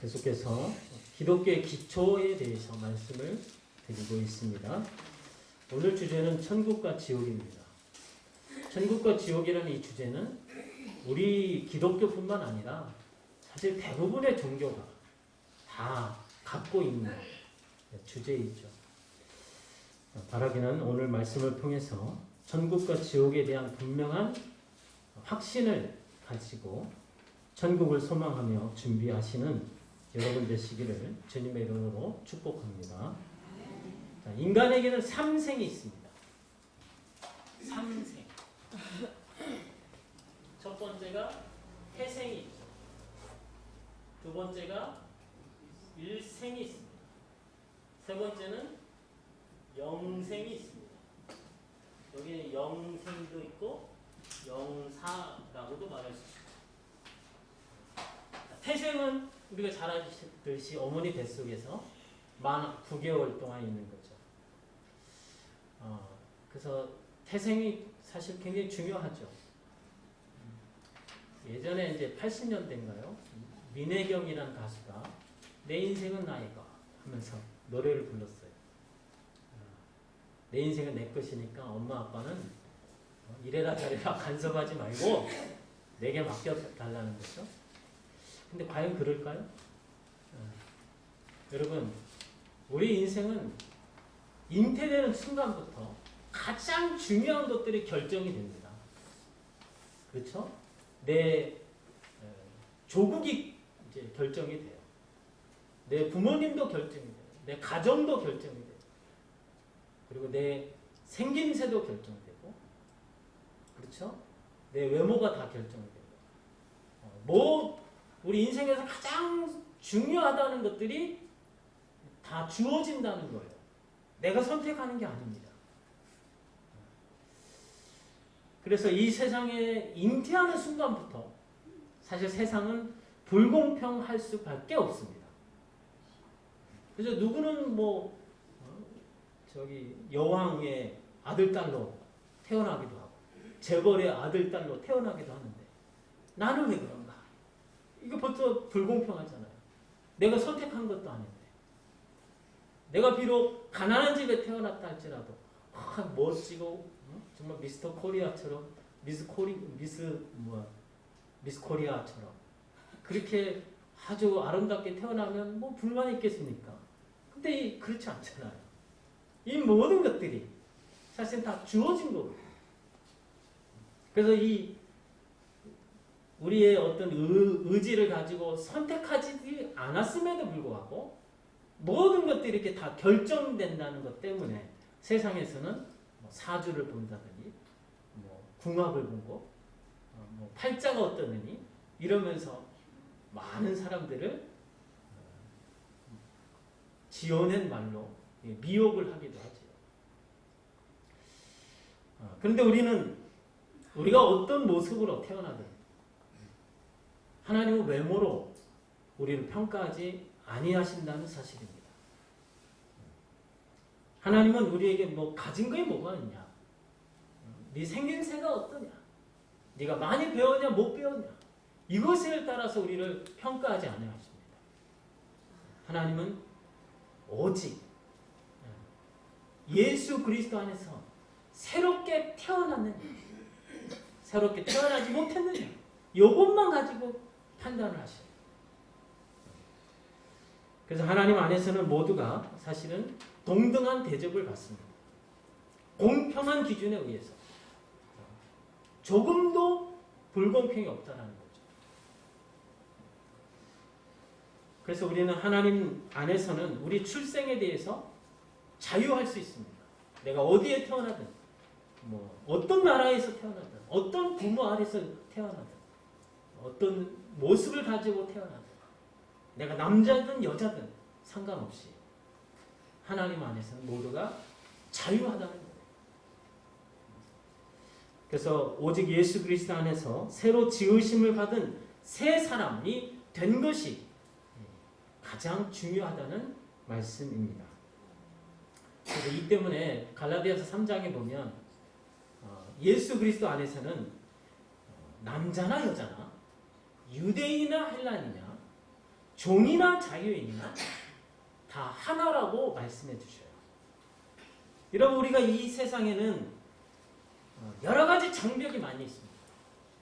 계속해서 기독교의 기초에 대해서 말씀을 드리고 있습니다. 오늘 주제는 천국과 지옥입니다. 천국과 지옥이라는 이 주제는 우리 기독교뿐만 아니라 사실 대부분의 종교가 다 갖고 있는 주제이죠. 바라기는 오늘 말씀을 통해서 천국과 지옥에 대한 분명한 확신을 가지고 천국을 소망하며 준비하시는 여러분 되시기를 주님의 이름으로 축복합니다. 자, 인간에게는 3생이 있습니다. 3생. 첫 번째가 태생이 있죠. 두 번째가 일생이 있습니다. 세 번째는 영생이 있습니다. 여기는 영생도 있고 영사라고도 말할 수 있습니다. 태생은 우리가 잘 아시듯이 어머니 뱃속에서 만 9개월 동안 있는 거죠. 그래서 태생이 사실 굉장히 중요하죠. 예전에 이제 80년대인가요? 민혜경이라는 가수가 내 인생은 나의 것 하면서 노래를 불렀어요. 내 인생은 내 것이니까 엄마 아빠는 이래라 저래라 간섭하지 말고 내게 맡겨달라는 거죠. 근데 과연 그럴까요? 여러분, 우리 인생은 잉태되는 순간부터 가장 중요한 것들이 결정이 됩니다. 그렇죠? 내 조국이 이제 결정이 돼요. 내 부모님도 결정이 돼요. 내 가정도 결정이 돼요. 그리고 내 생김새도 결정되고, 그렇죠? 내 외모가 다 결정이 되고, 우리 인생에서 가장 중요하다는 것들이 다 주어진다는 거예요. 내가 선택하는 게 아닙니다. 그래서 이 세상에 잉태하는 순간부터 사실 세상은 불공평할 수밖에 없습니다. 그래서 누구는 여왕의 아들, 딸로 태어나기도 하고 재벌의 아들, 딸로 태어나기도 하는데 나는 왜 그런가? 이거 벌써 불공평하잖아요. 내가 선택한 것도 아닌데. 내가 비록 가난한 집에 태어났다 할지라도 멋지고 정말 미스터 코리아처럼 미스 코리아처럼 그렇게 아주 아름답게 태어나면 뭐 불만이 있겠습니까? 근데 그렇지 않잖아요. 이 모든 것들이 사실 다 주어진 거거든요. 그래서 우리의 어떤 의지를 가지고 선택하지 않았음에도 불구하고 모든 것들이 이렇게 다 결정된다는 것 때문에 세상에서는 사주를 본다더니 궁합을 보고 팔자가 어떠느니 이러면서 많은 사람들을 지어낸 말로 미혹을 하기도 하죠. 그런데 우리가 어떤 모습으로 태어나든 하나님은 외모로 우리를 평가하지 아니하신다는 사실입니다. 하나님은 우리에게 가진 것이 뭐가 있냐? 네 생김새가 어떠냐? 네가 많이 배웠냐 못 배웠냐? 이것에 따라서 우리를 평가하지 아니하십니다. 하나님은 오직 예수 그리스도 안에서 새롭게 태어났느냐? 새롭게 태어나지 못했느냐? 이것만 가지고 판단을 하셔요. 그래서 하나님 안에서는 모두가 사실은 동등한 대접을 받습니다. 공평한 기준에 의해서 조금도 불공평이 없다는 거죠. 그래서 우리는 하나님 안에서는 우리 출생에 대해서 자유할 수 있습니다. 내가 어디에 태어나든 어떤 나라에서 태어나든 어떤 부모 아래서 태어나든 어떤 모습을 가지고 태어나든 내가 남자든 여자든 상관없이 하나님 안에서는 모두가 자유하다는 거예요. 그래서 오직 예수 그리스도 안에서 새로 지으심을 받은 새 사람이 된 것이 가장 중요하다는 말씀입니다. 그래서 이 때문에 갈라디아서 3장에 보면 예수 그리스도 안에서는 남자나 여자나 유대인이나 헬라인이냐 종이나 자유인이나 다 하나라고 말씀해 주셔요. 여러분, 우리가 이 세상에는 여러 가지 장벽이 많이 있습니다.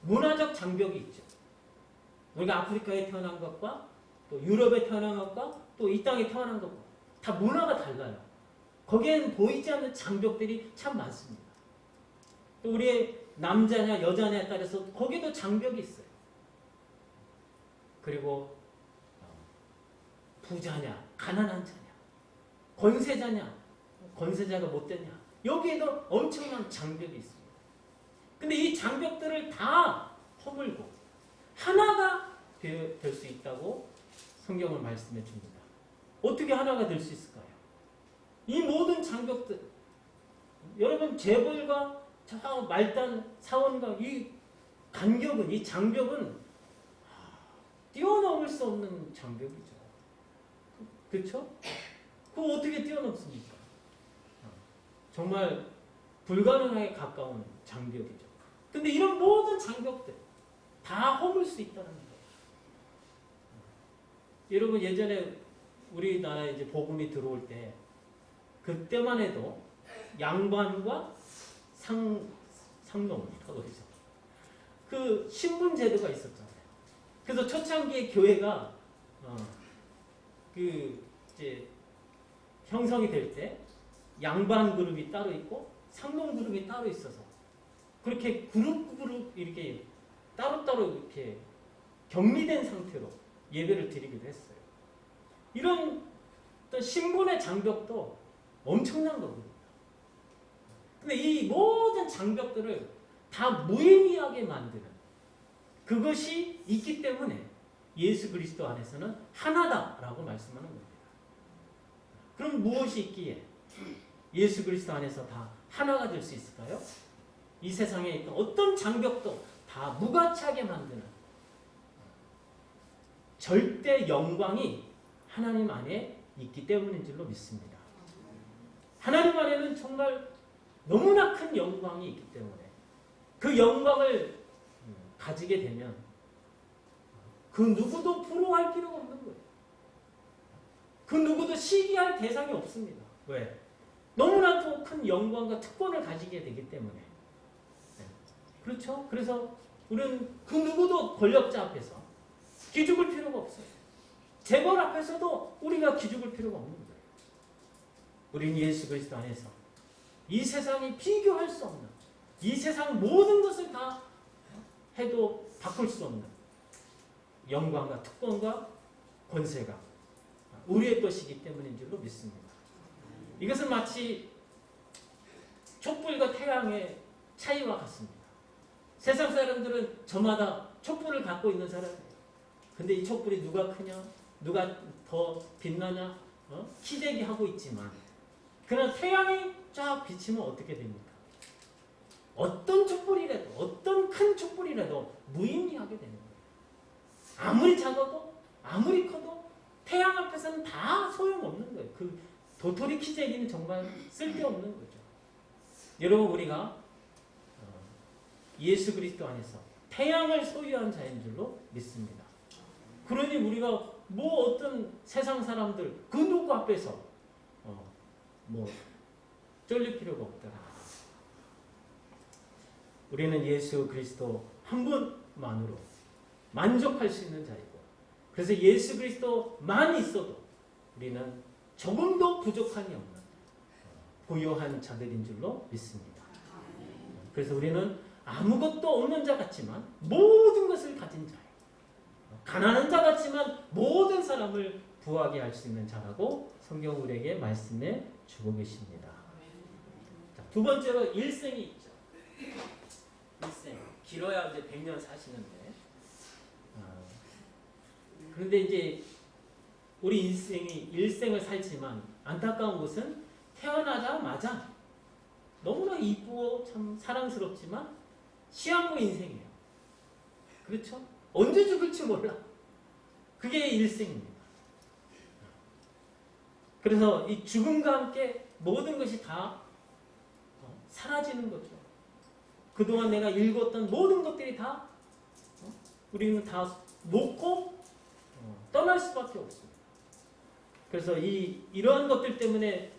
문화적 장벽이 있죠. 우리가 아프리카에 태어난 것과 또 유럽에 태어난 것과 또 이 땅에 태어난 것과 다 문화가 달라요. 거기에는 보이지 않는 장벽들이 참 많습니다. 또 우리의 남자냐 여자냐에 따라서 거기도 장벽이 있어요. 그리고 부자냐 가난한 자냐 권세자냐 권세자가 못되냐 여기에도 엄청난 장벽이 있습니다. 근데 이 장벽들을 다 허물고 하나가 될 수 있다고 성경은 말씀해 줍니다. 어떻게 하나가 될 수 있을까요? 이 모든 장벽들, 여러분 재벌과 말단 사원과 이 간격은, 이 장벽은 뛰어넘을 수 없는 장벽이죠. 그렇죠? 그거 어떻게 뛰어넘습니까? 정말 불가능하게 가까운 장벽이죠. 근데 이런 모든 장벽들 다 허물 수 있다는 거예요. 여러분 예전에 우리나라에 이제 복음이 들어올 때 그때만 해도 양반과 상농이라고 해서 그 신분 제도가 있었잖아요. 그래서 초창기에 교회가 그 이제 형성이 될 때 양반 그룹이 따로 있고 상농 그룹이 따로 있어서 그렇게 그룹 이렇게 따로따로 이렇게 격리된 상태로 예배를 드리기도 했어요. 이런 어떤 신분의 장벽도 엄청난 거거든요. 근데 이 모든 장벽들을 다 무의미하게 만드는 그것이 있기 때문에 예수 그리스도 안에서는 하나다라고 말씀하는 겁니다. 그럼 무엇이 있기에 예수 그리스도 안에서 다 하나가 될 수 있을까요? 이 세상에 있던 어떤 장벽도 다 무가치하게 만드는 절대 영광이 하나님 안에 있기 때문인 줄로 믿습니다. 하나님 안에는 정말 너무나 큰 영광이 있기 때문에 그 영광을 가지게 되면 그 누구도 부러워할 필요가 없는 거예요. 그 누구도 시기할 대상이 없습니다. 왜? 너무나도 큰 영광과 특권을 가지게 되기 때문에. 그렇죠? 그래서 우리는 그 누구도 권력자 앞에서 기죽을 필요가 없어요. 재벌 앞에서도 우리가 기죽을 필요가 없는 거예요. 우리는 예수 그리스도 안에서 이 세상이 비교할 수 없는, 이 세상 모든 것을 다 해도 바꿀 수 없는 영광과 특권과 권세가 우리의 것이기 때문인 줄로 믿습니다. 이것은 마치 촛불과 태양의 차이와 같습니다. 세상 사람들은 저마다 촛불을 갖고 있는 사람이에요. 근데 이 촛불이 누가 크냐, 누가 더 빛나냐, 키재기 하고 있지만 그러나 태양이 쫙 비치면 어떻게 됩니까? 어떤 촛불이라도, 어떤 큰 촛불이라도 무의미하게 되는 거예요. 아무리 작아도, 아무리 커도 태양 앞에서는 다 소용없는 거예요. 그 도토리 키재기는 정말 쓸데없는 거죠. 여러분, 우리가 예수 그리스도 안에서 태양을 소유한 자인 줄로 믿습니다. 그러니 우리가 뭐 어떤 세상 사람들 그 누구 앞에서 쫄릴 필요가 없더라. 우리는 예수 그리스도 한 분만으로 만족할 수 있는 자이고, 그래서 예수 그리스도만 있어도 우리는 조금도 부족함이 없는 고요한 자들인 줄로 믿습니다. 그래서 우리는 아무것도 없는 자 같지만 모든 것을 가진 자예요. 가난한 자 같지만 모든 사람을 부하게 할 수 있는 자라고 성경 우리에게 말씀해 주고 계십니다. 자, 두 번째로 일생이 있죠. 일생. 길어야 이제 100년 사시는데. 그런데 이제 우리 일생을 살지만 안타까운 것은 태어나자마자 너무나 이쁘고 참 사랑스럽지만 시한부 인생이에요. 그렇죠? 언제 죽을지 몰라. 그게 일생입니다. 그래서 이 죽음과 함께 모든 것이 다 사라지는 거죠. 그동안 내가 읽었던 모든 것들이 다 우리는 다 놓고 떠날 변할 수밖에 없습니다. 그래서 이러한 것들 때문에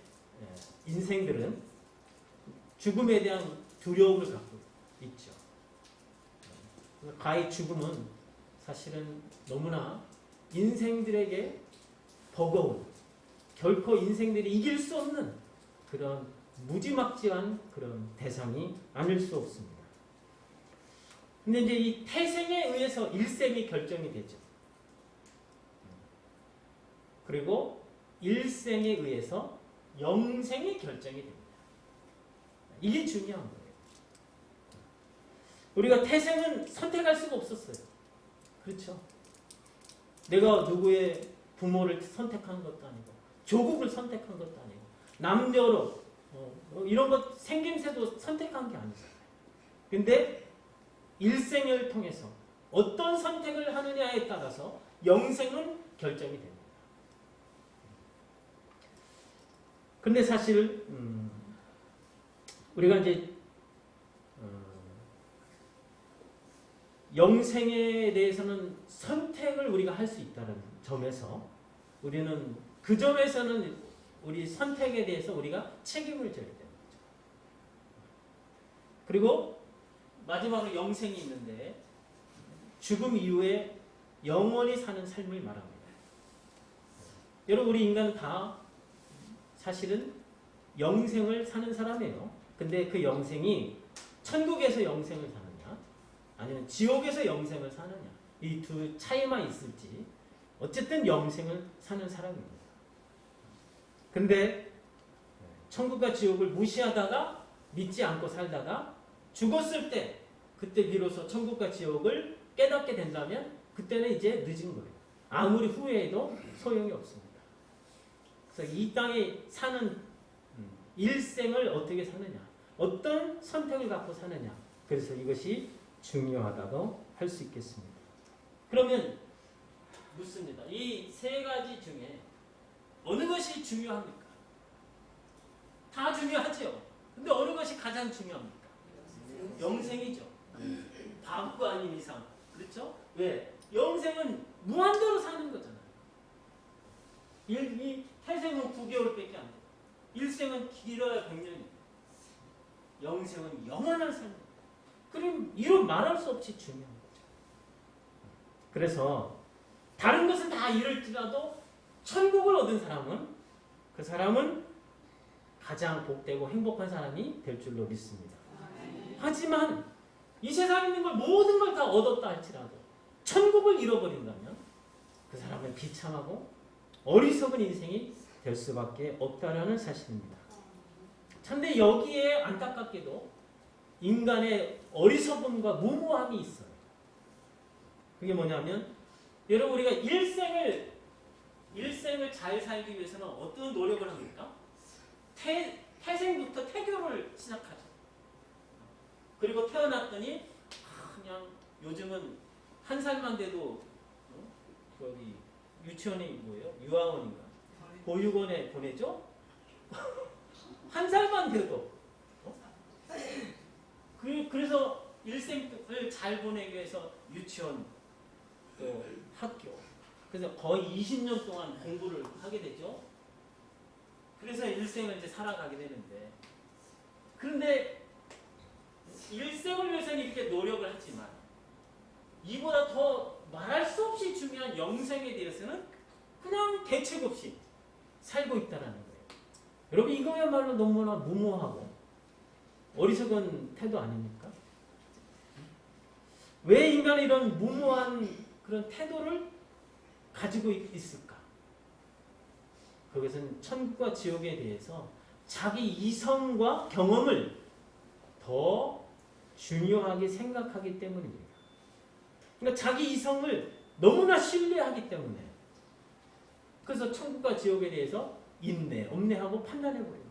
인생들은 죽음에 대한 두려움을 갖고 있죠. 가히 죽음은 사실은 너무나 인생들에게 버거운, 결코 인생들이 이길 수 없는 그런 무지막지한 그런 대상이 아닐 수 없습니다. 근데 이제 이 태생에 의해서 일생이 결정이 되죠. 그리고 일생에 의해서 영생이 결정이 됩니다. 이게 중요한 거예요. 우리가 태생은 선택할 수가 없었어요. 그렇죠? 내가 누구의 부모를 선택한 것도 아니고 조국을 선택한 것도 아니고 남녀로 이런 것 생김새도 선택한 게 아니잖아요. 근데 일생을 통해서 어떤 선택을 하느냐에 따라서 영생은 결정이 됩니다. 근데 사실 우리가 이제 영생에 대해서는 선택을 우리가 할 수 있다는 점에서 우리는 그 점에서는 우리 선택에 대해서 우리가 책임을 져야 되는 거죠. 그리고 마지막으로 영생이 있는데 죽음 이후에 영원히 사는 삶을 말합니다. 여러분 우리 인간은 다 사실은 영생을 사는 사람이에요. 근데 그 영생이 천국에서 영생을 사느냐 아니면 지옥에서 영생을 사느냐 이 두 차이만 있을지 어쨌든 영생을 사는 사람입니다. 근데 천국과 지옥을 무시하다가 믿지 않고 살다가 죽었을 때 그때 비로소 천국과 지옥을 깨닫게 된다면 그때는 이제 늦은 거예요. 아무리 후회해도 소용이 없습니다. 그래서 이 땅에 사는 일생을 어떻게 사느냐 어떤 선택을 갖고 사느냐 그래서 이것이 중요하다고 할 수 있겠습니다. 그러면 묻습니다. 이 세 가지 중에 어느 것이 중요합니까? 다 중요하죠. 근데 어느 것이 가장 중요합니까? 영생이죠. 바보가 아닌 이상. 그렇죠? 왜? 영생은 무한대로 사는 거잖아요. 이 태생은 9개월밖에 안 돼요. 일생은 길어야 100년이에요. 영생은 영원한 삶. 그럼 이런 말할 수 없이 중요한 거죠. 그래서 다른 것은 다 이럴지라도 천국을 얻은 사람은 그 사람은 가장 복되고 행복한 사람이 될 줄로 믿습니다. 하지만 이 세상에 있는 걸 모든 걸 다 얻었다 할지라도 천국을 잃어버린다면 그 사람은 비참하고 어리석은 인생이 될 수밖에 없다라는 사실입니다. 그런데 여기에 안타깝게도 인간의 어리석음과 무모함이 있어요. 그게 뭐냐면 여러분 우리가 일생을 잘 살기 위해서는 어떤 노력을 합니까? 태생부터 태교를 시작하죠. 그리고 태어났더니 그냥 요즘은 1살만 돼도 저기 유치원이 뭐예요? 유아원인가? 보육원에 보내죠? 1살만 돼도 그래서 일생을 잘 보내기 위해서 유치원 또 학교 그래서 거의 20년 동안 공부를 하게 되죠. 그래서 일생을 이제 살아가게 되는데 그런데 일생을 위해서는 이렇게 노력을 하지만 이보다 더 말할 수 없이 중요한 영생에 대해서는 그냥 대책 없이 살고 있다는 거예요. 여러분 이거야말로 너무나 무모하고 어리석은 태도 아닙니까? 왜 인간이 이런 무모한 그런 태도를 가지고 있을까? 그것은 천국과 지옥에 대해서 자기 이성과 경험을 더 중요하게 생각하기 때문입니다. 그러니까 자기 이성을 너무나 신뢰하기 때문에 그래서 천국과 지옥에 대해서 있네, 없네 하고 판단해버립니다.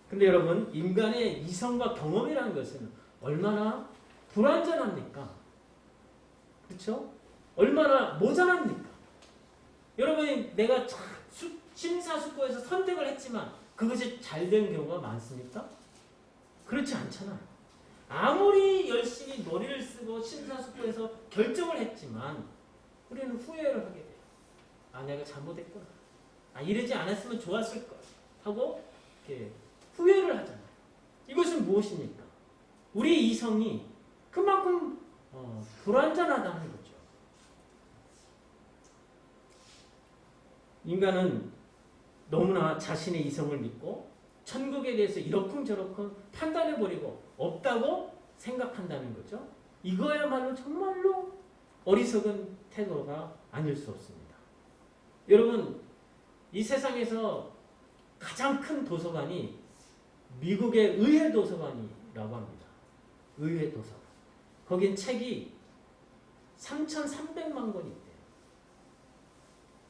근데 여러분 인간의 이성과 경험이라는 것은 얼마나 불완전합니까? 그렇죠? 얼마나 모자랍니까? 여러분이 내가 심사숙고해서 선택을 했지만 그것이 잘 된 경우가 많습니까? 그렇지 않잖아요. 아무리 열심히 머리를 쓰고 심사숙고해서 결정을 했지만 우리는 후회를 하게 돼요. 아, 내가 잘못했구나. 아, 이러지 않았으면 좋았을 걸 하고 이렇게 후회를 하잖아요. 이것은 무엇입니까? 우리 이성이 그만큼 불완전하다는 거죠. 인간은 너무나 자신의 이성을 믿고 천국에 대해서 이러쿵저러쿵 판단해버리고 없다고 생각한다는 거죠. 이거야말로 정말로 어리석은 태도가 아닐 수 없습니다. 여러분, 이 세상에서 가장 큰 도서관이 미국의 의회 도서관이라고 합니다. 의회 도서관. 거긴 책이 3,300만 권이 있대요.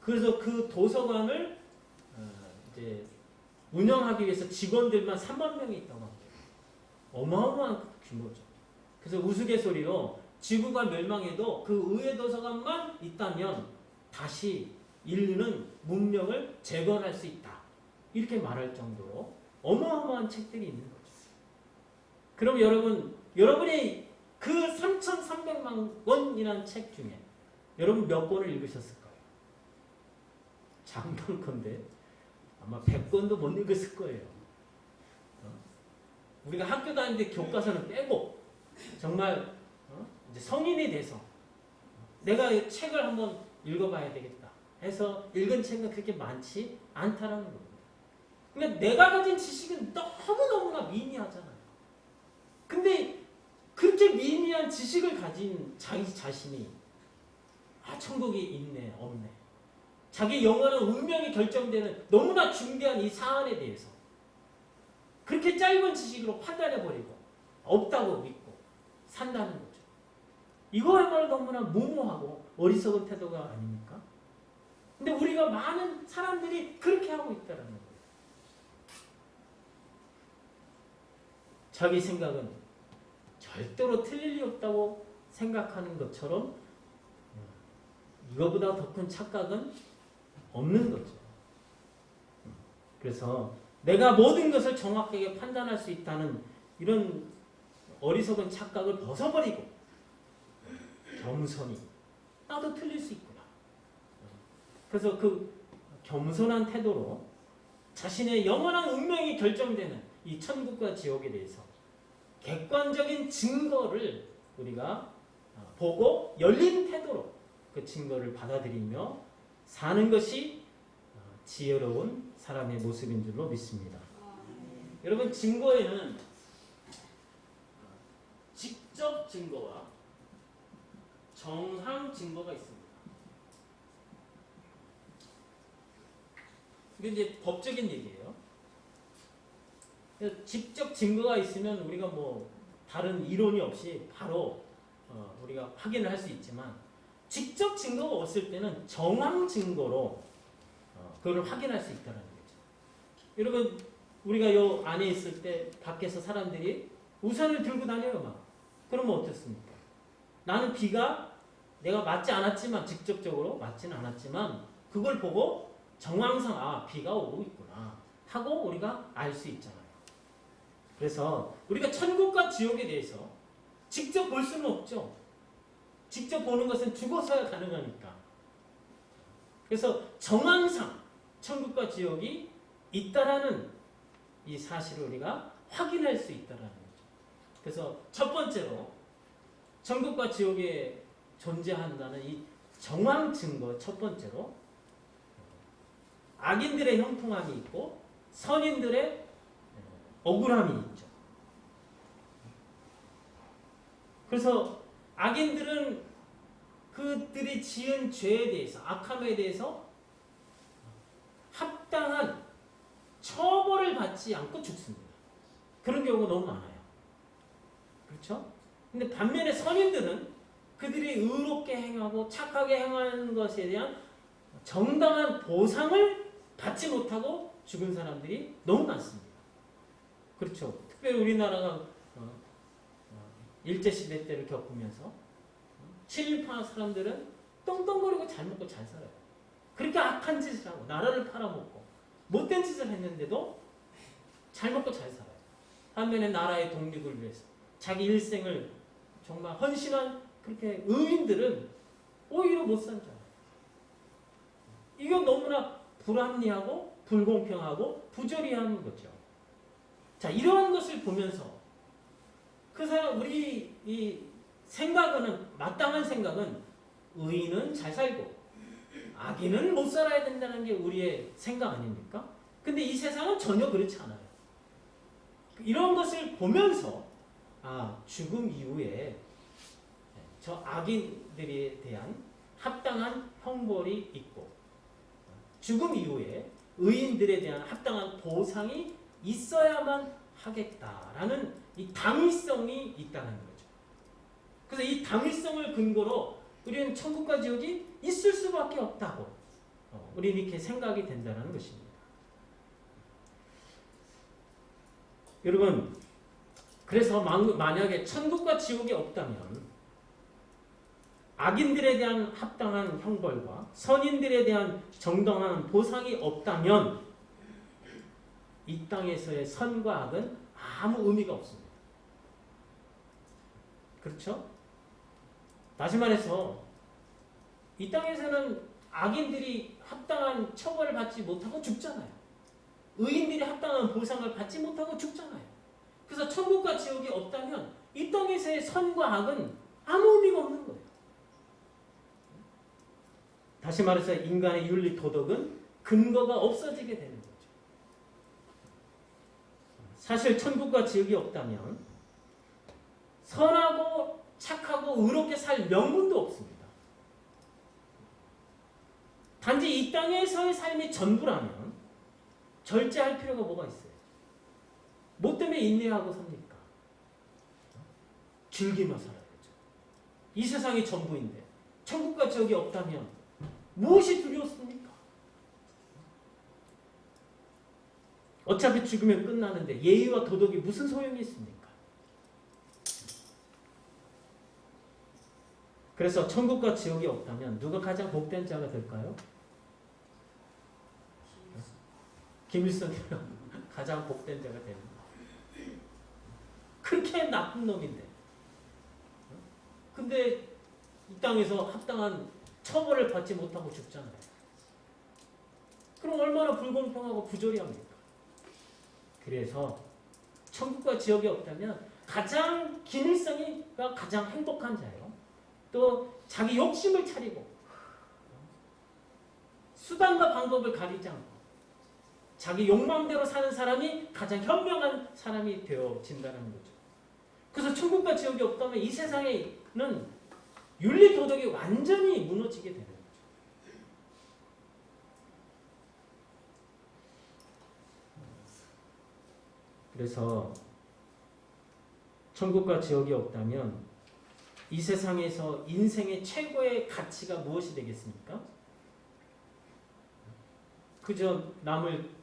그래서 그 도서관을 이제 운영하기 위해서 직원들만 3만 명이 있다고 합니다. 어마어마한 규모죠. 그래서 우스갯소리로 지구가 멸망해도 그 의회 도서관만 있다면 다시 인류는 문명을 재건할 수 있다. 이렇게 말할 정도로 어마어마한 책들이 있는 거죠. 그럼 여러분이 그 3,300만 권이라는 책 중에 여러분 몇 권을 읽으셨을까요? 장난컨대 아마 100권도 못 읽었을 거예요. 우리가 학교 다닐 때 교과서는 빼고 정말 이제 성인이 돼서 내가 이 책을 한번 읽어봐야 되겠다 해서 읽은 책은 그렇게 많지 않다라는 겁니다. 그러니까 내가 가진 지식은 너무너무나 미미하잖아요. 근데 그렇게 미미한 지식을 가진 자기 자신이 천국이 있네 없네, 자기 영원한 운명이 결정되는 너무나 중대한 이 사안에 대해서 그렇게 짧은 지식으로 판단해버리고 없다고 믿고 산다는 거죠. 이거야말로 너무나 무모하고 어리석은 태도가 아닙니까? 근데 우리가 많은 사람들이 그렇게 하고 있다는 거예요. 자기 생각은 절대로 틀릴 리 없다고 생각하는 것처럼 이거보다 더 큰 착각은 없는 거죠. 그래서 내가 모든 것을 정확하게 판단할 수 있다는 이런 어리석은 착각을 벗어버리고 겸손히 나도 틀릴 수 있구나. 그래서 그 겸손한 태도로 자신의 영원한 운명이 결정되는 이 천국과 지옥에 대해서 객관적인 증거를 우리가 보고 열린 태도로 그 증거를 받아들이며 사는 것이 지혜로운 사람의 모습인 줄로 믿습니다. 여러분, 증거에는 직접 증거와 정황 증거가 있습니다. 이게 이제 법적인 얘기예요. 직접 증거가 있으면 우리가 뭐 다른 이론이 없이 바로 우리가 확인을 할 수 있지만 직접 증거가 없을 때는 정황 증거로 그걸 확인할 수 있다는 거죠. 여러분, 우리가 요 안에 있을 때 밖에서 사람들이 우산을 들고 다녀요 막. 그러면 어떻습니까? 나는 비가 내가 맞지 않았지만 직접적으로 맞지는 않았지만 그걸 보고 정황상 비가 오고 있구나 하고 우리가 알 수 있잖아요. 그래서 우리가 천국과 지옥에 대해서 직접 볼 수는 없죠. 직접 보는 것은 죽어서야 가능하니까. 그래서 정황상 천국과 지옥이 있다라는 이 사실을 우리가 확인할 수 있다라는 거죠. 그래서 첫 번째로 천국과 지옥에 존재한다는 이 정황 증거 첫 번째로 악인들의 형통함이 있고 선인들의 억울함이 있죠. 그래서 악인들은 그들이 지은 죄에 대해서 악함에 대해서 합당한 처벌을 받지 않고 죽습니다. 그런 경우가 너무 많아요. 그렇죠? 근데 반면에 선인들은 그들이 의롭게 행하고 착하게 행하는 것에 대한 정당한 보상을 받지 못하고 죽은 사람들이 너무 많습니다. 그렇죠? 특별히 우리나라가 일제시대 때를 겪으면서 친일파 사람들은 떵떵거리고 잘 먹고 잘 살아요. 그렇게 악한 짓을 하고 나라를 팔아먹고 못된 짓을 했는데도 잘 먹고 잘 살아요. 반면에 나라의 독립을 위해서 자기 일생을 정말 헌신한 그렇게 의인들은 오히려 못 살잖아요. 이거 너무나 불합리하고 불공평하고 부조리한 거죠. 자, 이러한 것을 보면서 그 사람 우리 이 생각은 마땅한 생각은 의인은 잘 살고 악인은 못 살아야 된다는 게 우리의 생각 아닙니까? 근데 이 세상은 전혀 그렇지 않아요. 이런 것을 보면서 죽음 이후에 저 악인들에 대한 합당한 형벌이 있고 죽음 이후에 의인들에 대한 합당한 보상이 있어야만 하겠다라는 이 당위성이 있다는 거죠. 그래서 이 당위성을 근거로 우리는 천국과 지옥이 있을 수밖에 없다고 우리는 이렇게 생각이 된다는 것입니다. 여러분, 그래서 만약에 천국과 지옥이 없다면 악인들에 대한 합당한 형벌과 선인들에 대한 정당한 보상이 없다면 이 땅에서의 선과 악은 아무 의미가 없습니다. 그렇죠? 다시 말해서 이 땅에서는 악인들이 합당한 처벌을 받지 못하고 죽잖아요. 의인들이 합당한 보상을 받지 못하고 죽잖아요. 그래서 천국과 지옥이 없다면 이 땅에서의 선과 악은 아무 의미가 없는 거예요. 다시 말해서 인간의 윤리 도덕은 근거가 없어지게 되는 거죠. 사실 천국과 지옥이 없다면 선하고 착하고 의롭게 살 명분도 없습니다. 단지 이 땅에서의 삶이 전부라면 절제할 필요가 뭐가 있어요? 뭐 때문에 인내하고 삽니까? 즐기며 살아야죠. 이 세상이 전부인데 천국과 지옥이 없다면 무엇이 두려웠습니까? 어차피 죽으면 끝나는데 예의와 도덕이 무슨 소용이 있습니까? 그래서 천국과 지옥이 없다면 누가 가장 복된 자가 될까요? 김일성이 가장 복된 자가 됩니다. 그렇게 나쁜 놈인데. 근데 이 땅에서 합당한 처벌을 받지 못하고 죽잖아요. 그럼 얼마나 불공평하고 부조리합니까? 그래서 천국과 지옥이 없다면 가장 김일성이가 가장 행복한 자예요. 또 자기 욕심을 차리고 수단과 방법을 가리지 않고 자기 욕망대로 사는 사람이 가장 현명한 사람이 되어진다는 거죠. 그래서 천국과 지옥이 없다면 이 세상에는 윤리 도덕이 완전히 무너지게 되는 거죠. 그래서 천국과 지옥이 없다면 이 세상에서 인생의 최고의 가치가 무엇이 되겠습니까? 그저 남을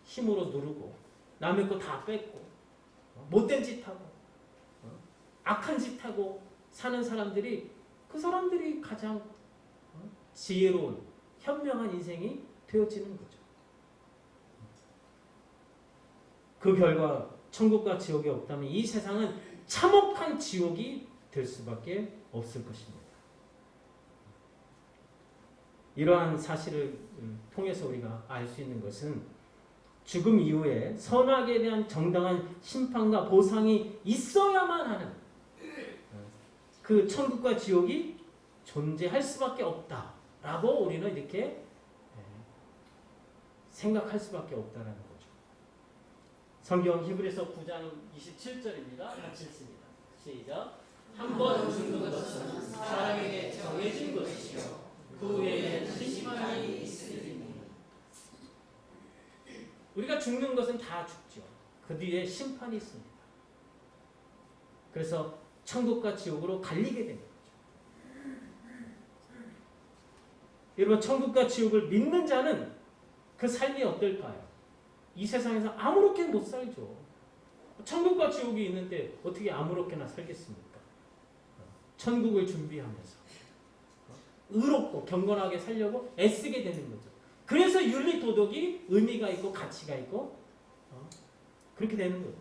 힘으로 누르고 남의 거 다 뺏고 못된 짓 하고 악한 짓 하고 사는 사람들이 그 사람들이 가장 지혜로운 현명한 인생이 되어지는 거죠. 그 결과 천국과 지옥이 없다면 이 세상은 참혹한 지옥이 될 수밖에 없을 것입니다. 이러한 사실을 통해서 우리가 알 수 있는 것은 죽음 이후에 선악에 대한 정당한 심판과 보상이 있어야만 하는 그 천국과 지옥이 존재할 수밖에 없다라고 우리는 이렇게 생각할 수밖에 없다라는 거죠. 성경 히브리서 9장 27절입니다. 같이 읽습니다. 시작. 한 번 죽는 것은 사람에게 정해진 것이요 그 후에는 심판이 있으리니. 우리가 죽는 것은 다 죽죠. 그 뒤에 심판이 있습니다. 그래서 천국과 지옥으로 갈리게 되는 거죠. 여러분, 천국과 지옥을 믿는 자는 그 삶이 어떨까요? 이 세상에서 아무렇게 못 살죠. 천국과 지옥이 있는데 어떻게 아무렇게나 살겠습니까? 천국을 준비하면서 의롭고 경건하게 살려고 애쓰게 되는 거죠. 그래서 윤리 도덕이 의미가 있고 가치가 있고 그렇게 되는 거예요.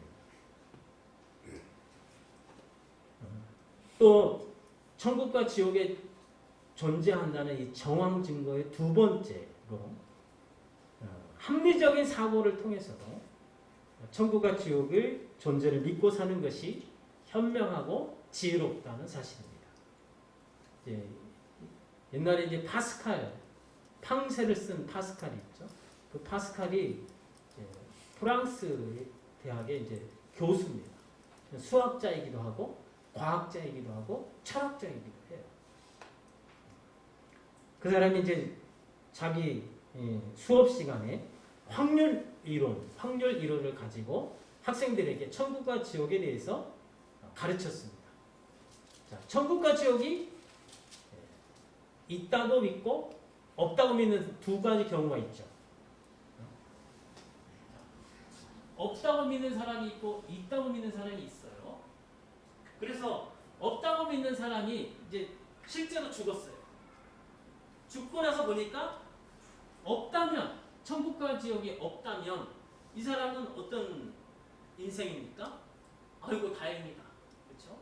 또 천국과 지옥의 존재한다는 이 정황 증거의 두 번째로 합리적인 사고를 통해서도 천국과 지옥의 존재를 믿고 사는 것이 현명하고 지혜롭다는 사실입니다. 옛날에 이제 파스칼, 팡세를 쓴 파스칼이 있죠. 그 파스칼이 프랑스 대학의 이제 교수입니다. 수학자이기도 하고 과학자이기도 하고 철학자이기도 해요. 그 사람이 이제 자기 수업 시간에 확률 이론을 가지고 학생들에게 천국과 지옥에 대해서 가르쳤습니다. 자, 천국과 지옥이 있다고 믿고 없다고 믿는 두 가지 경우가 있죠. 없다고 믿는 사람이 있고 있다고 믿는 사람이 있어요. 그래서 없다고 믿는 사람이 이제 실제로 죽었어요. 죽고 나서 보니까 없다면, 천국과 지옥이 없다면 이 사람은 어떤 인생입니까? 아이고 다행이다. 그렇죠?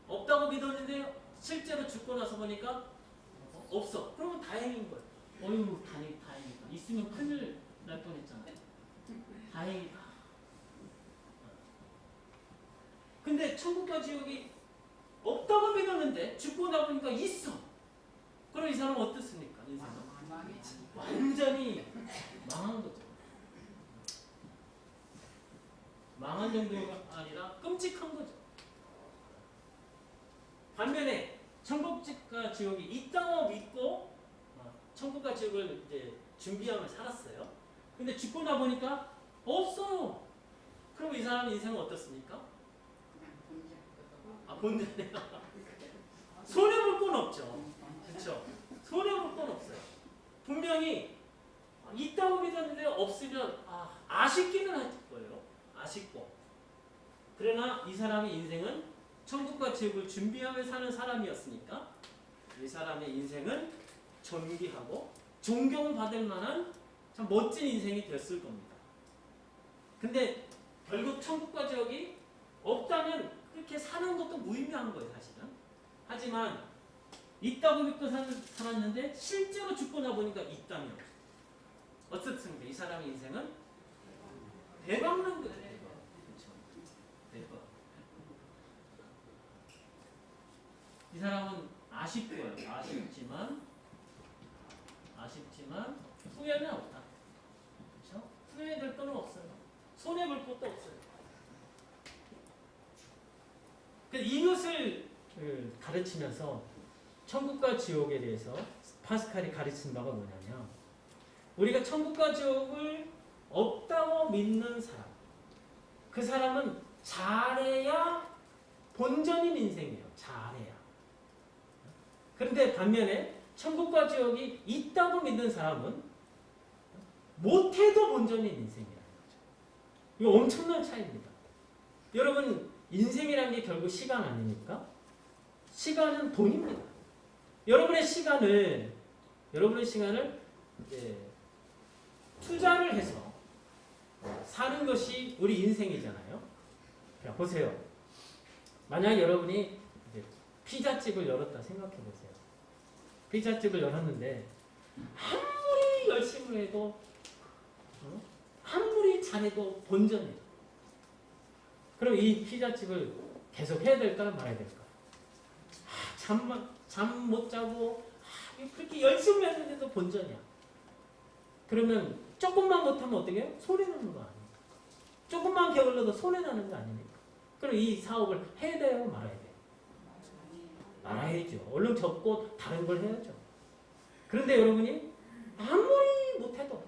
없다고 믿었는데 실제로 죽고 나서 보니까 없어. 그러면 다행인 거예요. 어휴 다행이다. 있으면 큰일 날 뻔했잖아요. 다행이다. 근데 천국과 지옥이 없다고 믿었는데 죽고 나보니까 있어. 그럼 이 사람은 어떻습니까? 인생은 완전히 망한 거죠. 망한 정도가 아니라 끔찍한 거죠. 반면에 천국과 지옥이 있다고 믿고 천국과 지옥을 이제 준비하며 살았어요. 근데 죽고 나 보니까 없어요. 그럼 이 사람 인생은 어떻습니까? 본전이요. 손해 볼 건 없죠. 그렇죠? 손해 볼 건 없어요. 분명히 있다고 믿었는데 없으면 아쉽기는 할 거예요. 아쉽고. 그러나 이 사람의 인생은 천국과 지옥을 준비하며 사는 사람이었으니까 이 사람의 인생은 존귀하고 존경받을 만한 참 멋진 인생이 됐을 겁니다. 근데 결국 천국과 지옥이 없다면 그렇게 사는 것도 무의미한 거예요, 사실은. 하지만 있다고 믿고 살았는데 실제로 죽고 나 보니까 있다면 어떻습니까? 이 사람의 인생은 대박난 거예요. 그렇죠? 대박. 이 사람은 아쉽고요. 아쉽지만 후회는 없다. 그렇죠? 후회될 건 없어요. 손해 볼 것도 없어요. 이것을 가르치면서 천국과 지옥에 대해서 파스칼이 가르친 바가 뭐냐면 우리가 천국과 지옥을 없다고 믿는 사람, 그 사람은 잘해야 본전인 인생이에요. 잘해야. 그런데 반면에 천국과 지옥이 있다고 믿는 사람은 못해도 본전인 인생이라는 거죠. 이거 엄청난 차이입니다. 여러분 인생이라는 게 결국 시간 아닙니까? 시간은 돈입니다. 여러분의 시간을 투자를 해서 사는 것이 우리 인생이잖아요. 자, 보세요. 만약 여러분이 피자집을 열었다 생각해 보세요. 피자집을 열었는데 아무리 열심히 해도 아무리 잘해도 본전이에요. 그럼 이 피자집을 계속 해야 될까요? 말아야 될까요? 잠 못 자고 그렇게 열심히 했는데도 본전이야. 그러면 조금만 못하면 어떻게 해요? 손해나는 거 아닙니까? 조금만 게을러도 손해나는 거 아닙니까? 그럼 이 사업을 해야 돼요? 말아야 돼요? 말아야죠. 얼른 접고 다른 걸 해야죠. 그런데 여러분이 아무리 못해도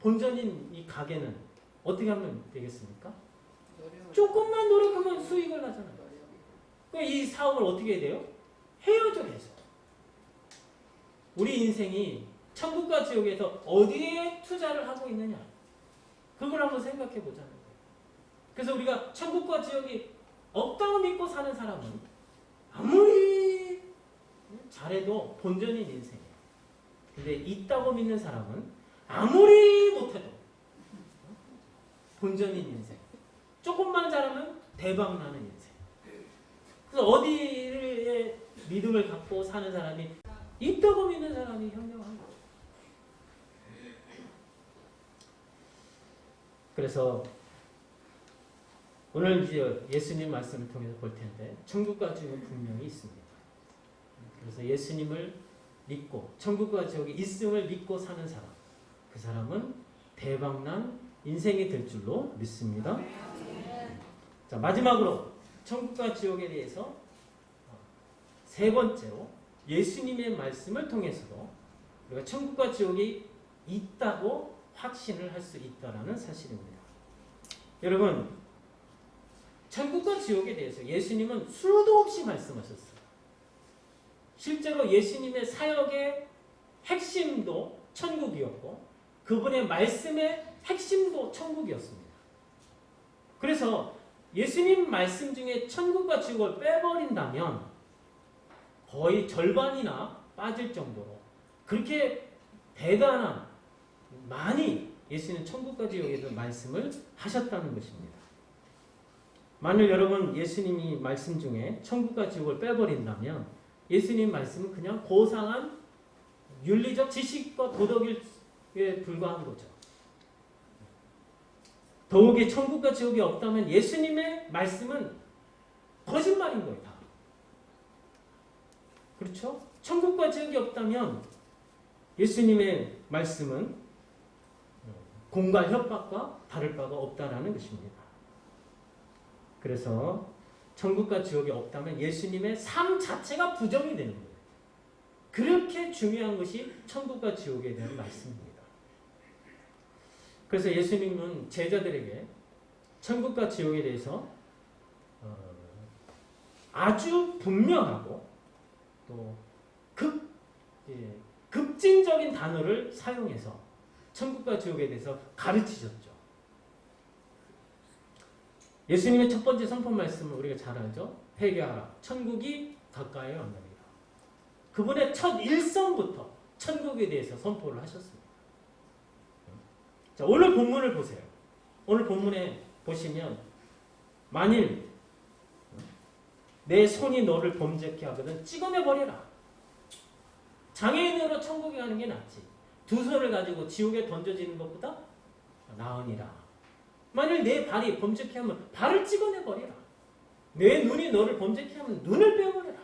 본전인 이 가게는 어떻게 하면 되겠습니까? 조금만 노력하면 수익을 나잖아요. 그럼 이 사업을 어떻게 해야 돼요? 해야죠, 계속. 우리 인생이 천국과 지옥에서 어디에 투자를 하고 있느냐. 그걸 한번 생각해 보자는 거예요. 그래서 우리가 천국과 지옥이 없다고 믿고 사는 사람은 아무리 잘해도 본전인 인생이에요. 근데 있다고 믿는 사람은 아무리 못해도 본전인 인생. 조금만 잘하면 대박나는 인생. 그래서 어디에 믿음을 갖고 사는 사람이 있다고 믿는 사람이 현명한 거죠. 그래서 오늘 이제 예수님 말씀을 통해서 볼 텐데 천국과 지옥은 분명히 있습니다. 그래서 예수님을 믿고 천국과 지옥이 있음을 믿고 사는 사람, 그 사람은 대박난 인생이 될 줄로 믿습니다. 자, 마지막으로 천국과 지옥에 대해서 세 번째로 예수님의 말씀을 통해서도 우리가 천국과 지옥이 있다고 확신을 할 수 있다는 사실입니다. 여러분, 천국과 지옥에 대해서 예수님은 수도 없이 말씀하셨어요. 실제로 예수님의 사역의 핵심도 천국이었고 그분의 말씀의 핵심도 천국이었습니다. 그래서 예수님 말씀 중에 천국과 지옥을 빼버린다면 거의 절반이나 빠질 정도로 그렇게 대단한 많이 예수님은 천국과 지옥에 대한 말씀을 하셨다는 것입니다. 만일 여러분 예수님이 말씀 중에 천국과 지옥을 빼버린다면 예수님 말씀은 그냥 고상한 윤리적 지식과 도덕에 불과한 거죠. 더욱이 천국과 지옥이 없다면 예수님의 말씀은 거짓말인 거예요. 다. 그렇죠? 천국과 지옥이 없다면 예수님의 말씀은 공갈 협박과 다를 바가 없다라는 것입니다. 그래서 천국과 지옥이 없다면 예수님의 삶 자체가 부정이 되는 거예요. 그렇게 중요한 것이 천국과 지옥에 대한 말씀입니다. 그래서 예수님은 제자들에게 천국과 지옥에 대해서 아주 분명하고 또 급진적인 단어를 사용해서 천국과 지옥에 대해서 가르치셨죠. 예수님의 첫 번째 선포 말씀을 우리가 잘 알죠. 회개하라. 천국이 가까이 왔느니라. 그분의 첫 일성부터 천국에 대해서 선포를 하셨습니다. 자, 오늘 본문을 보세요. 오늘 본문에 보시면 만일 내 손이 너를 범죄케 하거든 찍어내버려라. 장애인으로 천국에 가는 게 낫지. 두 손을 가지고 지옥에 던져지는 것보다 나으니라. 만일 내 발이 범죄케 하면 발을 찍어내버려라. 내 눈이 너를 범죄케 하면 눈을 빼버려라.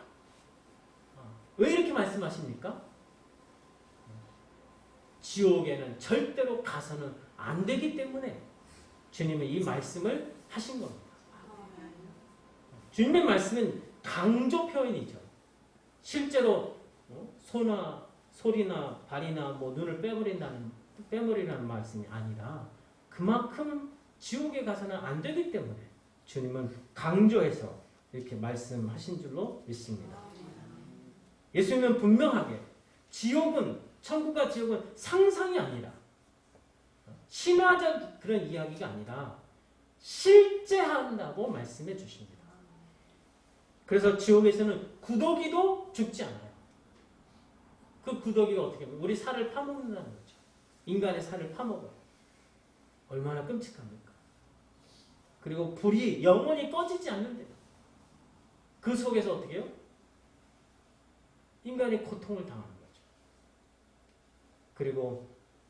왜 이렇게 말씀하십니까? 지옥에는 절대로 가서는 안 되기 때문에 주님은 이 말씀을 하신 겁니다. 주님의 말씀은 강조 표현이죠. 실제로 소나 소리나 발이나 눈을 빼버리라는 말씀이 아니라 그만큼 지옥에 가서는 안 되기 때문에 주님은 강조해서 이렇게 말씀하신 줄로 믿습니다. 예수님은 분명하게 천국과 지옥은 상상이 아니라 신화적 그런 이야기가 아니라 실제 한다고 말씀해 주십니다. 그래서 지옥에서는 구더기도 죽지 않아요. 그 구더기가 어떻게 하면 우리 살을 파먹는다는 거죠. 인간의 살을 파먹어요. 얼마나 끔찍합니까? 그리고 불이 영원히 꺼지지 않는데요. 그 속에서 어떻게 해요? 인간이 고통을 당하는 거죠.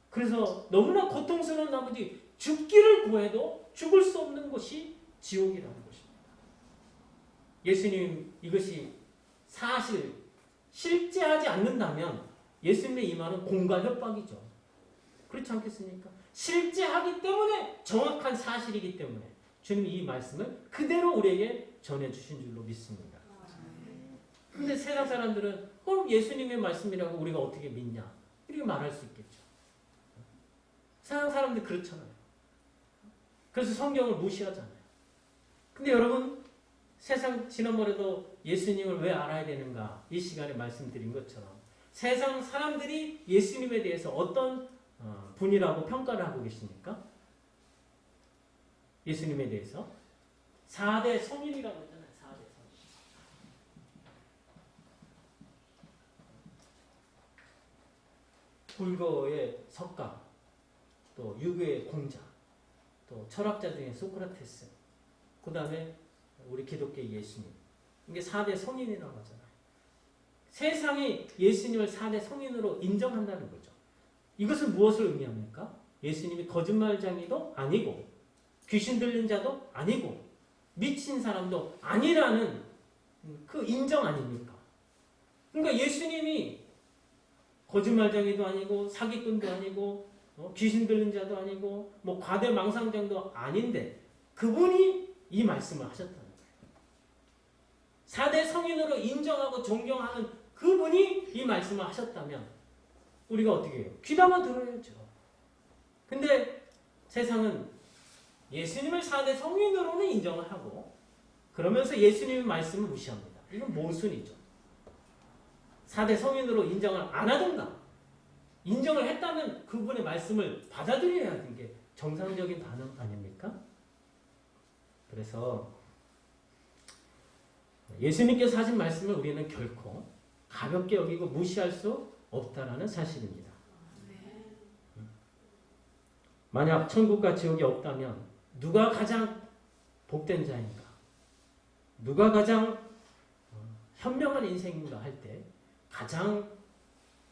그래서 너무나 고통스러운 나머지 죽기를 구해도 죽을 수 없는 것이 지옥이라는 것입니다. 예수님 이것이 사실 실제하지 않는다면 예수님의 이 말은 공갈 협박이죠. 그렇지 않겠습니까? 실제하기 때문에 정확한 사실이기 때문에 주님이 이 말씀을 그대로 우리에게 전해주신 줄로 믿습니다. 그런데 세상 사람들은 예수님의 말씀이라고 우리가 어떻게 믿냐 이렇게 말할 수 있겠죠. 세상 사람들 그렇잖아요. 그래서 성경을 무시하잖아요. 근데 여러분 세상 지난번에도 예수님을 왜 알아야 되는가 이 시간에 말씀드린 것처럼 세상 사람들이 예수님에 대해서 어떤 분이라고 평가를 하고 계십니까? 예수님에 대해서 4대 성인이라고 했잖아요. 4대 성인. 불교의 석가, 또 유교의 공자, 또 철학자 중에 소크라테스, 그 다음에 우리 기독교의 예수님. 이게 4대 성인이라고 하잖아요. 세상이 예수님을 4대 성인으로 인정한다는 거죠. 이것은 무엇을 의미합니까? 예수님이 거짓말쟁이도 아니고 귀신 들린 자도 아니고 미친 사람도 아니라는 그 인정 아닙니까? 그러니까 예수님이 거짓말쟁이도 아니고 사기꾼도 아니고 귀신 들린 자도 아니고 뭐 과대망상쟁도 아닌데 그분이 이 말씀을 하셨다는 거예요. 4대 성인으로 인정하고 존경하는 그분이 이 말씀을 하셨다면 우리가 어떻게 해요? 귀담아 들어야죠. 근데 세상은 예수님을 4대 성인으로는 인정을 하고 그러면서 예수님의 말씀을 무시합니다. 이건 모순이죠. 4대 성인으로 인정을 안 하든가 인정을 했다면 그분의 말씀을 받아들여야 하는 게 정상적인 반응 아닙니까? 그래서 예수님께서 하신 말씀을 우리는 결코 가볍게 여기고 무시할 수 없다라는 사실입니다. 만약 천국과 지옥이 없다면 누가 가장 복된 자인가? 누가 가장 현명한 인생인가 할 때 가장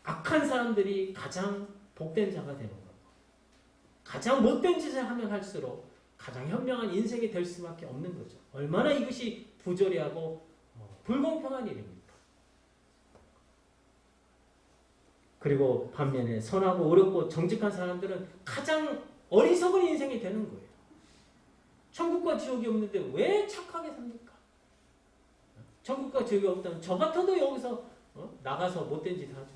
악한 사람들이 가장 복된 자가 되는 거고 가장 못된 짓을 하면 할수록 가장 현명한 인생이 될 수밖에 없는 거죠. 얼마나 이것이 부조리하고 불공평한 일입니까? 그리고 반면에 선하고 어렵고 정직한 사람들은 가장 어리석은 인생이 되는 거예요. 천국과 지옥이 없는데 왜 착하게 삽니까? 천국과 지옥이 없다면 저 같아도 여기서 나가서 못된 짓 하죠.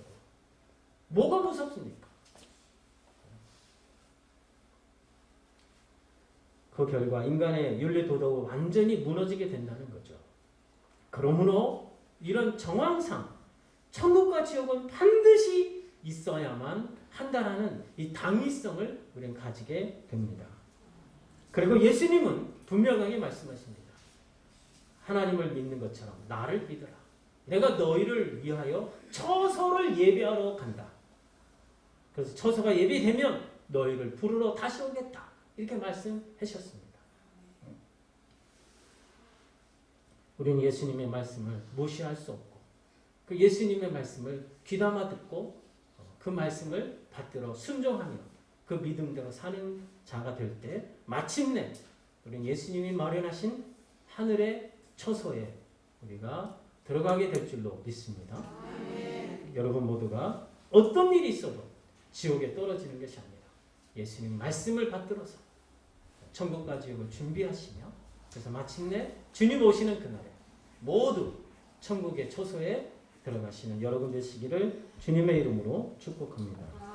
뭐가 무섭습니까? 그 결과 인간의 윤리 도덕은 완전히 무너지게 된다는 거죠. 그러므로 이런 정황상 천국과 지옥은 반드시 있어야만 한다라는 이 당위성을 우리는 가지게 됩니다. 그리고 예수님은 분명하게 말씀하십니다. 하나님을 믿는 것처럼 나를 믿어라. 내가 너희를 위하여 처소를 예배하러 간다. 그래서 처소가 예배되면 너희를 부르러 다시 오겠다. 이렇게 말씀하셨습니다. 우리는 예수님의 말씀을 무시할 수 없고 그 예수님의 말씀을 귀담아 듣고 그 말씀을 받들어 순종하며 그 믿음대로 사는 자가 될 때 마침내 우리는 예수님이 마련하신 하늘의 처소에 우리가 들어가게 될 줄로 믿습니다. 여러분 모두가 어떤 일이 있어도 지옥에 떨어지는 것이 아니라 예수님 말씀을 받들어서 천국과 지옥을 준비하시며 그래서 마침내 주님 오시는 그날에 모두 천국의 처소에 들어가시는 여러분 되시기를 주님의 이름으로 축복합니다.